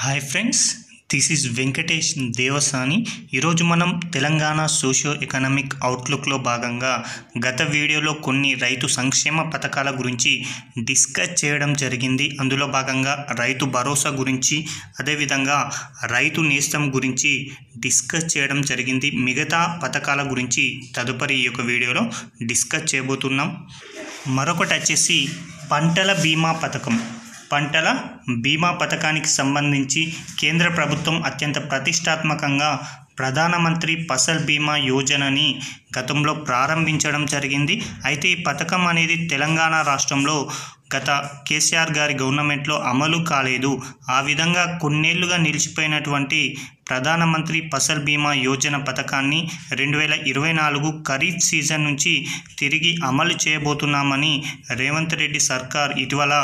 Hi friends, this is Venkatesh Devasani. ఈరోజు మనం Telangana socio economic అవుట్లుక్లో భాగంగా గత వీడియోలో కొన్ని రైతు సంక్షేమ పథకాల గురించి డిస్కస్ చేయడం జరిగింది. అందులో భాగంగా రైతు భరోసా గురించి, అదేవిధంగా రైతు నేస్తం గురించి డిస్కస్ చేయడం జరిగింది. మిగతా పథకాల గురించి తదుపరి ఈ యొక్క వీడియోలో డిస్కస్ చేయబోతున్నాం. మరొకటి వచ్చేసి పంటల బీమా పథకం. పంటల బీమా పథకానికి సంబంధించి కేంద్ర ప్రభుత్వం అత్యంత ప్రతిష్టాత్మకంగా ప్రధానమంత్రి ఫసల్ బీమా యోజనని గతంలో ప్రారంభించడం జరిగింది. అయితే ఈ పథకం అనేది తెలంగాణ రాష్ట్రంలో గత కేసీఆర్ గారి గవర్నమెంట్లో అమలు కాలేదు. ఆ విధంగా కొన్నేళ్లుగా నిలిచిపోయినటువంటి ప్రధానమంత్రి ఫసల్ బీమా యోజన పథకాన్ని 2024 ఖరీఫ్ సీజన్ నుంచి తిరిగి అమలు చేయబోతున్నామని రేవంత్ రెడ్డి సర్కార్ ఇటీవల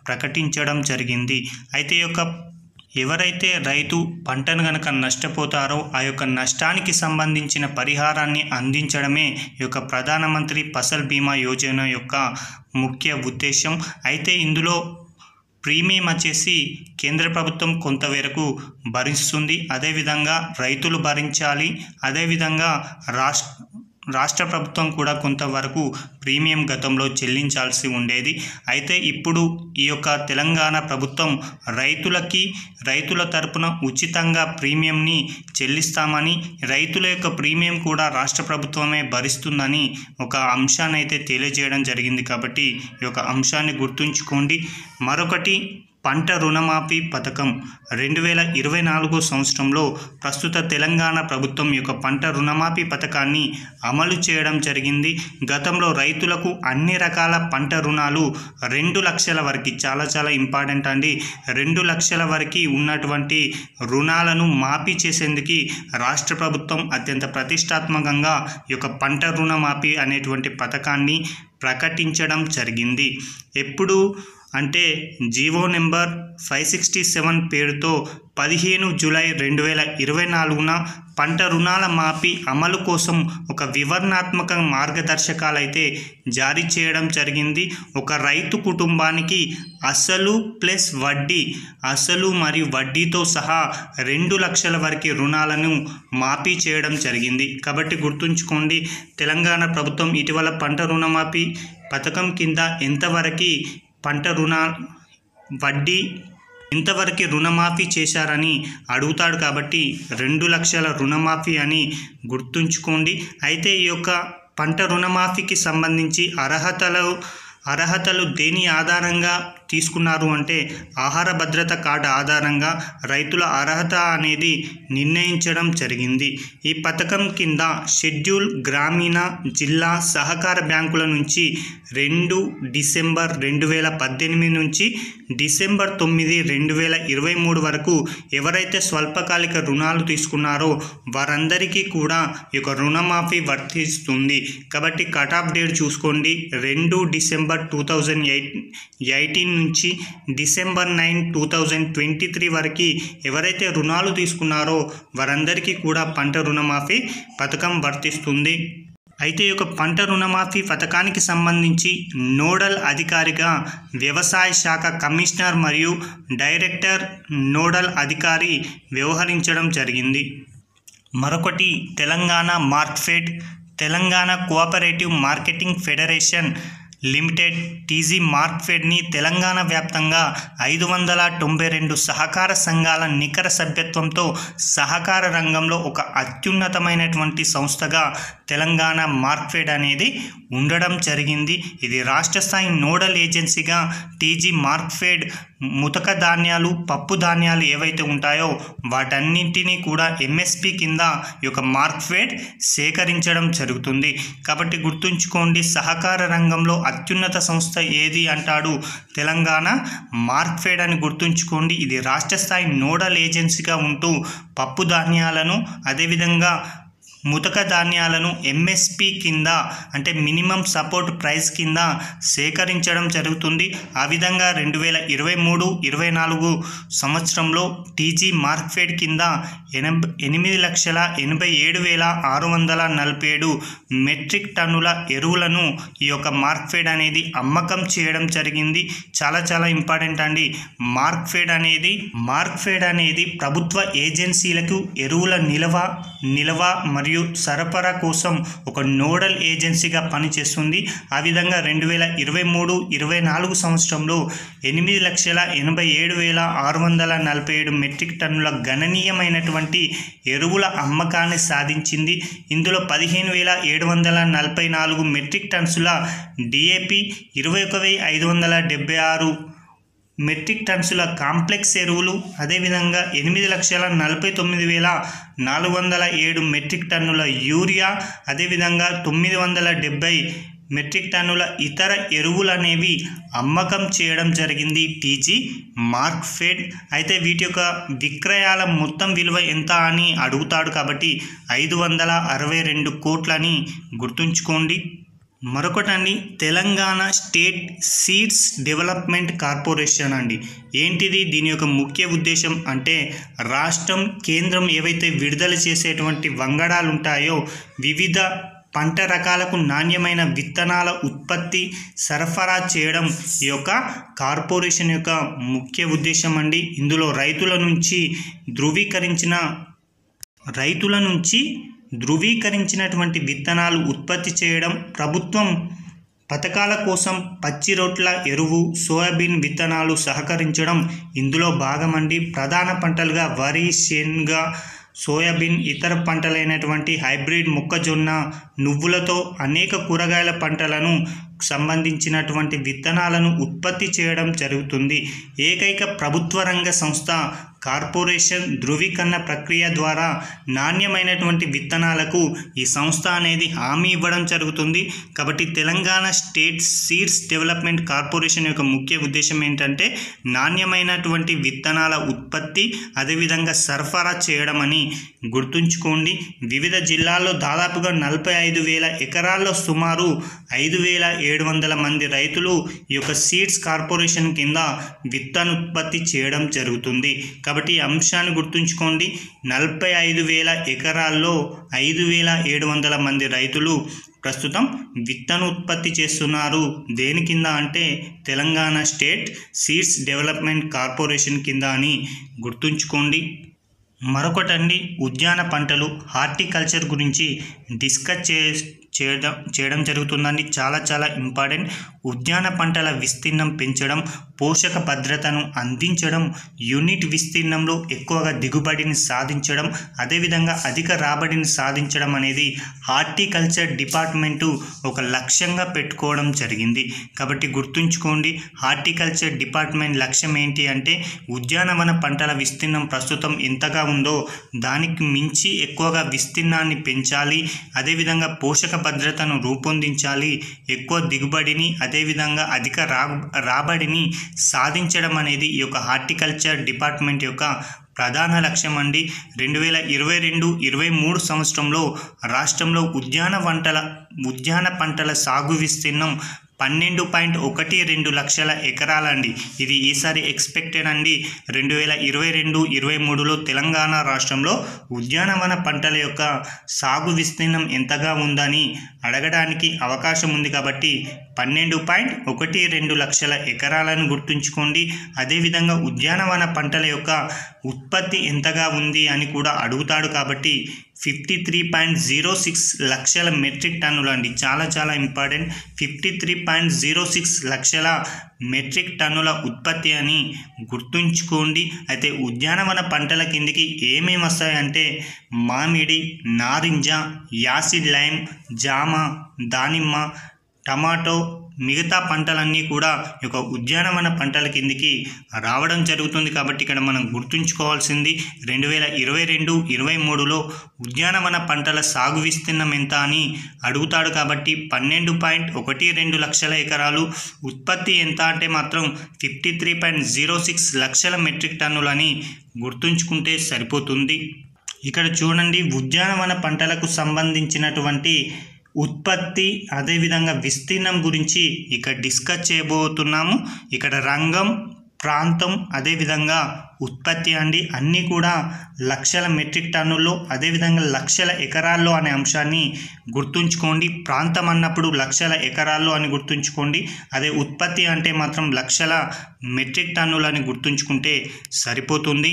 ప్రకటించడం జరిగింది. అయితే ఈ యొక్క ఎవరైతే రైతు పంటను కనుక నష్టపోతారో ఆ యొక్క నష్టానికి సంబంధించిన పరిహారాన్ని అందించడమే ఈ యొక్క ప్రధానమంత్రి ఫసల్ బీమా యోజన యొక్క ముఖ్య ఉద్దేశం. అయితే ఇందులో ప్రీమియం వచ్చేసి కేంద్ర ప్రభుత్వం కొంతవరకు భరిస్తుంది, అదేవిధంగా రైతులు భరించాలి, అదేవిధంగా రాష్ట్ర ప్రభుత్వం కూడా కొంతవరకు ప్రీమియం గతంలో చెల్లించాల్సి ఉండేది. అయితే ఇప్పుడు ఈ యొక్క తెలంగాణ ప్రభుత్వం రైతుల తరపున ఉచితంగా ప్రీమియంని చెల్లిస్తామని, రైతుల యొక్క ప్రీమియం కూడా రాష్ట్ర ప్రభుత్వమే భరిస్తుందని ఒక అంశాన్ని అయితే తెలియజేయడం జరిగింది. కాబట్టి ఈ యొక్క అంశాన్ని గుర్తుంచుకోండి. మరొకటి పంట రుణమాఫీ పథకం. 2024 సంవత్సరంలో ప్రస్తుత తెలంగాణ ప్రభుత్వం యొక్క పంట రుణమాఫీ పథకాన్ని అమలు చేయడం జరిగింది. గతంలో రైతులకు అన్ని రకాల పంట రుణాలు 2 లక్షల వరకు, చాలా ఇంపార్టెంట్ అండి, 2 లక్షల వరకు ఉన్నటువంటి రుణాలను మాఫీ చేసేందుకు రాష్ట్ర ప్రభుత్వం అత్యంత ప్రతిష్టాత్మకంగా ఈ యొక్క పంట రుణమాఫీ అనేటువంటి పథకాన్ని ప్రకటించడం జరిగింది. ఎప్పుడు అంటే జీవో నెంబర్ 567 పేరుతో 15 జూలై 2024 పంట రుణాల మాఫీ అమలు కోసం ఒక వివరణాత్మక మార్గదర్శకాలు అయితే జారీ చేయడం జరిగింది. ఒక రైతు కుటుంబానికి అసలు ప్లస్ వడ్డీ, అసలు మరియు వడ్డీతో సహా 2 లక్షల వరకు రుణాలను మాఫీ చేయడం జరిగింది. కాబట్టి గుర్తుంచుకోండి, తెలంగాణ ప్రభుత్వం ఇటీవల పంట రుణమాఫీ పథకం కింద ఎంతవరకు పంట వడ్డీ ఇంతవరకు రుణమాఫీ చేశారని అడుగుతాడు. కాబట్టి 2 లక్షల రుణమాఫీ అని గుర్తుంచుకోండి. అయితే ఈ యొక్క పంట రుణమాఫీకి సంబంధించి అర్హతలు దేని ఆధారంగా తీసుకున్నారు అంటే ఆహార భద్రత కార్డు ఆధారంగా రైతుల అర్హత అనేది నిర్ణయించడం జరిగింది. ఈ పథకం కింద షెడ్యూల్ గ్రామీణ జిల్లా సహకార బ్యాంకుల నుంచి 2 డిసెంబర్ 2018 నుంచి డిసెంబర్ 9, 2023 వరకు ఎవరైతే స్వల్పకాలిక రుణాలు తీసుకున్నారో వారందరికీ కూడా ఈ యొక్క రుణమాఫీ వర్తిస్తుంది. కాబట్టి కట్ ఆఫ్ డేట్ చూసుకోండి, 2 డిసెంబర్ 2018 నుంచి డిసెంబర్ 9, 2023 వరకు ఎవరైతే రుణాలు తీసుకున్నారో వారందరికీ కూడా పంట రుణమాఫీ పథకం వర్తిస్తుంది. అయితే ఈ యొక్క పంట రుణమాఫీ పథకానికి సంబంధించి నోడల్ అధికారిగా వ్యవసాయ శాఖ కమిషనర్ మరియు డైరెక్టర్ నోడల్ అధికారి వ్యవహరించడం జరిగింది. మరొకటి Telangana Markfed. Telangana cooperative marketing federation limited TG మార్క్ఫెడ్ని తెలంగాణ వ్యాప్తంగా 592 సహకార సంఘాల నికర సభ్యత్వంతో సహకార రంగంలో ఒక అత్యున్నతమైనటువంటి సంస్థగా తెలంగాణ మార్క్ఫెడ్ అనేది ఉండడం జరిగింది. ఇది రాష్ట్ర స్థాయి నోడల్ ఏజెన్సీగా టీజీ మార్క్ఫెడ్ ముతక ధాన్యాలు, పప్పు ధాన్యాలు ఏవైతే ఉంటాయో వాటన్నింటినీ కూడా ఎంఎస్పి కింద ఈ యొక్క మార్క్ఫెడ్ సేకరించడం జరుగుతుంది. కాబట్టి గుర్తుంచుకోండి, సహకార రంగంలో అత్యున్నత సంస్థ ఏది అంటాడు తెలంగాణ మార్క్ఫెడ్ అని గుర్తుంచుకోండి. ఇది రాష్ట్ర స్థాయి నోడల్ ఏజెన్సీగా ఉంటూ పప్పు ధాన్యాలను, అదేవిధంగా ముతక ధాన్యాలను ఎంఎస్పి కింద అంటే మినిమం సపోర్ట్ ప్రైస్ కింద సేకరించడం జరుగుతుంది. ఆ విధంగా 2023-24 సంవత్సరంలో టీజీ మార్క్ఫెడ్ కింద 8,87,647 మెట్రిక్ టన్నుల ఎరువులను ఈ యొక్క మార్క్ఫెడ్ అనేది అమ్మకం చేయడం జరిగింది. చాలా ఇంపార్టెంట్ అండి. మార్క్ఫెడ్ అనేది ప్రభుత్వ ఏజెన్సీలకు ఎరువుల నిల్వ మరియు సరఫరా కోసం ఒక నోడల్ ఏజెన్సీగా పనిచేస్తుంది. ఆ విధంగా 2023-24 సంవత్సరంలో 8,87,647 మెట్రిక్ టన్నుల గణనీయమైనటువంటి ఎరువుల అమ్మకాన్ని సాధించింది. ఇందులో 15,744 మెట్రిక్ టన్సుల డిఏపి, 21,576 మెట్రిక్ టన్సుల కాంప్లెక్స్ ఎరువులు, అదేవిధంగా 8,49,407 మెట్రిక్ టన్నుల యూరియా, అదేవిధంగా 970 మెట్రిక్ టన్నుల ఇతర ఎరువులు అనేవి అమ్మకం చేయడం జరిగింది టీజీ మార్క్ఫెడ్. అయితే వీటి యొక్క విక్రయాల మొత్తం విలువ ఎంత అని అడుగుతాడు కాబట్టి 562 కోట్లని గుర్తుంచుకోండి. మరొకటండి, Telangana state seeds development corporation అండి. ఏంటిది? దీని యొక్క ముఖ్య ఉద్దేశం అంటే రాష్ట్రం, కేంద్రం ఏవైతే విడుదల చేసేటువంటి వంగడాలు ఉంటాయో వివిధ పంట రకాలకు నాణ్యమైన విత్తనాల ఉత్పత్తి, సరఫరా చేయడం ఈ యొక్క కార్పొరేషన్ యొక్క ముఖ్య ఉద్దేశం అండి. ఇందులో రైతుల నుంచి ధృవీకరించినటువంటి విత్తనాలు ఉత్పత్తి చేయడం, ప్రభుత్వం పథకాల కోసం పచ్చి రొట్ల ఎరువు, సోయాబీన్ విత్తనాలు సహకరించడం ఇందులో భాగమండి. ప్రధాన పంటలుగా వరి, శనగ, సోయాబీన్, ఇతర పంటలైనటువంటి హైబ్రిడ్ మొక్కజొన్న, నువ్వులతో అనేక కూరగాయల పంటలను సంబంధించినటువంటి విత్తనాలను ఉత్పత్తి చేయడం జరుగుతుంది. ఏకైక ప్రభుత్వ రంగ సంస్థ కార్పొరేషన్ ధృవీకరణ ప్రక్రియ ద్వారా నాణ్యమైనటువంటి విత్తనాలకు ఈ సంస్థ అనేది హామీ ఇవ్వడం జరుగుతుంది. కాబట్టి Telangana state seeds development corporation యొక్క ముఖ్య ఉద్దేశం ఏంటంటే నాణ్యమైనటువంటి విత్తనాల ఉత్పత్తి, అదేవిధంగా సరఫరా చేయడం అని గుర్తుంచుకోండి. వివిధ జిల్లాల్లో దాదాపుగా 45,000 ఎకరాల్లో సుమారు 5,700 మంది రైతులు ఈ యొక్క సీడ్స్ కార్పొరేషన్ కింద విత్తనోత్పత్తి చేయడం జరుగుతుంది. కాబట్టి ఈ అంశాన్ని గుర్తుంచుకోండి. 45,000 ఎకరాల్లో 5,700 మంది రైతులు ప్రస్తుతం విత్తనోత్పత్తి చేస్తున్నారు. దేని కింద అంటే Telangana state seeds development corporation కింద అని గుర్తుంచుకోండి. మరొకటండి, ఉద్యాన పంటలు, హార్టికల్చర్ గురించి డిస్కస్ చేయడం జరుగుతుందండి. చాలా ఇంపార్టెంట్. ఉద్యాన పంటల విస్తీర్ణం పెంచడం, పోషక భద్రతను అందించడం, యూనిట్ విస్తీర్ణంలో ఎక్కువగా దిగుబడిని సాధించడం, అదేవిధంగా అధిక రాబడిని సాధించడం అనేది హార్టికల్చర్ డిపార్ట్మెంటు ఒక లక్ష్యంగా పెట్టుకోవడం జరిగింది. కాబట్టి గుర్తుంచుకోండి, హార్టికల్చర్ డిపార్ట్మెంట్ లక్ష్యం ఏంటి అంటే ఉద్యానవన పంటల విస్తీర్ణం ప్రస్తుతం ఎంతగా ఉందో దానికి మించి ఎక్కువగా విస్తీర్ణాన్ని పెంచాలి, అదేవిధంగా పోషక భద్రతను రూపొందించాలి, ఎక్కువ దిగుబడిని అదేవిధంగా అధిక రాబడిని సాధించడం అనేది ఈ యొక్క హార్టికల్చర్ డిపార్ట్మెంట్ యొక్క ప్రధాన లక్ష్యం అండి. 2022-23 సంవత్సరంలో రాష్ట్రంలో ఉద్యాన పంటల సాగు విస్తీర్ణం 12.12 లక్షల ఎకరాలండి. ఇది ఈసారి ఎక్స్పెక్టెడ్ అండి. 2022-23లో తెలంగాణ రాష్ట్రంలో ఉద్యానవన పంటల యొక్క సాగు విస్తీర్ణం ఎంతగా ఉందని అడగడానికి అవకాశం ఉంది. కాబట్టి 12.12 లక్షల ఎకరాలను గుర్తుంచుకోండి. అదేవిధంగా ఉద్యానవన పంటల యొక్క ఉత్పత్తి ఎంతగా ఉంది అని కూడా అడుగుతాడు. కాబట్టి 53.06 లక్షల మెట్రిక్ టన్నులు అండి. చాలా ఇంపార్టెంట్. 53.06 లక్షల మెట్రిక్ టన్నుల ఉత్పత్తి అని గుర్తుంచుకోండి. అయితే ఉద్యానవన పంటల కిందికి ఏమేమి వస్తాయంటే మామిడి, నారింజ, యాసిడ్ లైమ్, జామ, దానిమ్మ, టమాటో, మిగతా పంటలన్నీ కూడా ఈ యొక్క ఉద్యానవన పంటల కిందికి రావడం జరుగుతుంది. కాబట్టి ఇక్కడ మనం గుర్తుంచుకోవాల్సింది 2022-23లో ఉద్యానవన పంటల సాగు విస్తీర్ణం ఎంత అని అడుగుతాడు. కాబట్టి 12.12 లక్షల ఎకరాలు, ఉత్పత్తి ఎంత అంటే మాత్రం 53.06 లక్షల మెట్రిక్ టన్నులని గుర్తుంచుకుంటే సరిపోతుంది. ఇక్కడ చూడండి, ఉద్యానవన పంటలకు సంబంధించినటువంటి ఉత్పత్తి అదేవిధంగా విస్తీర్ణం గురించి ఇక్కడ డిస్కస్ చేయబోతున్నాము. ఇక్కడ రంగం, ప్రాంతం, అదేవిధంగా ఉత్పత్తి అండి అన్నీ కూడా లక్షల మెట్రిక్ టన్నుల్లో అదేవిధంగా లక్షల ఎకరాల్లో అనే అంశాన్ని గుర్తుంచుకోండి. ప్రాంతం అన్నప్పుడు లక్షల ఎకరాల్లో అని గుర్తుంచుకోండి. అదే ఉత్పత్తి అంటే మాత్రం లక్షల మెట్రిక్ టన్నులు అని గుర్తుంచుకుంటే సరిపోతుంది.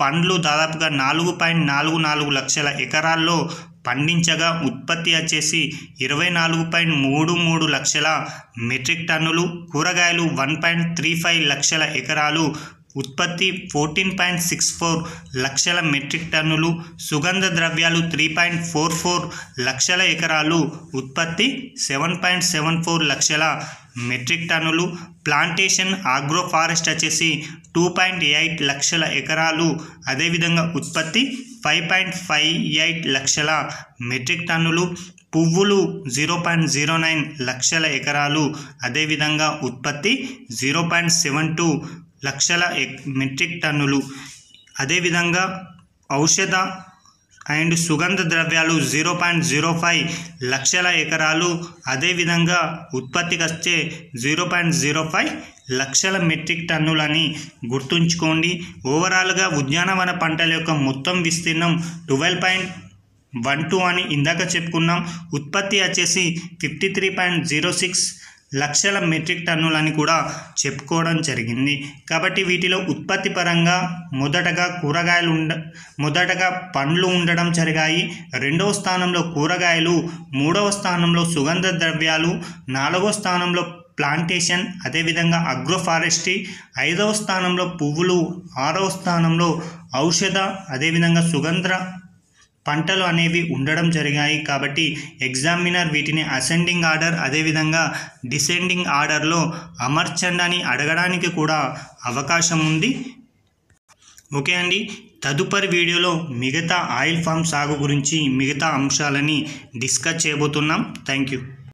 పండ్లు దాదాపుగా 4.44 లక్షల ఎకరాల్లో పండించగా ఉత్పత్తి వచ్చేసి 24.33 లక్షల మెట్రిక్ టన్నులు. కూరగాయలు 1.35 లక్షల ఎకరాలు, ఉత్పత్తి 14.64 లక్షల మెట్రిక్ టన్నులు. సుగంధ ద్రవ్యాలు 3.44 లక్షల ఎకరాలు, ఉత్పత్తి 7.74 లక్షల మెట్రిక్ టన్నులు. ప్లాంటేషన్ ఆగ్రో ఫారెస్ట్ వచ్చేసి 2.8 లక్షల ఎకరాలు, అదేవిధంగా ఉత్పత్తి 5.58 లక్షల మెట్రిక్ టన్నులు. పువ్వులు 0.09 లక్షల ఎకరాలు, అదేవిధంగా ఉత్పత్తి 0.72 లక్షల మెట్రిక్ టన్నులు. అదేవిధంగా ఔషధ అండ్ సుగంధ ద్రవ్యాలు 0.05 లక్షల ఎకరాలు, అదేవిధంగా ఉత్పత్తికి వచ్చే 0.05 లక్షల మెట్రిక్ టన్నులని గుర్తుంచుకోండి. ఓవరాల్గా ఉద్యానవన పంటల యొక్క మొత్తం విస్తీర్ణం 12.12 అని ఇందాక చెప్పుకున్నాం. ఉత్పత్తి వచ్చేసి 53.06 లక్షల మెట్రిక్ టన్నులని కూడా చెప్పుకోవడం జరిగింది. కాబట్టి వీటిలో ఉత్పత్తి పరంగా మొదటగా పండ్లు ఉండడం జరిగాయి. 2వ స్థానంలో కూరగాయలు, 3వ స్థానంలో సుగంధ ద్రవ్యాలు, 4వ స్థానంలో ప్లాంటేషన్ అదేవిధంగా అగ్రో ఫారెస్ట్రీ, 5వ స్థానంలో పువ్వులు, 6వ స్థానంలో ఔషధ అదేవిధంగా సుగంధ పంటలు అనేవి ఉండడం జరిగాయి. కాబట్టి ఎగ్జామినర్ వీటిని అసెండింగ్ ఆర్డర్ అదేవిధంగా డిసెండింగ్ ఆర్డర్లో అమర్చండి అని అడగడానికి కూడా అవకాశం ఉంది. ఓకే అండి, తదుపరి వీడియోలో మిగతా ఆయిల్ ఫామ్ సాగు గురించి మిగతా అంశాలని డిస్కస్ చేయబోతున్నాం. Thank you.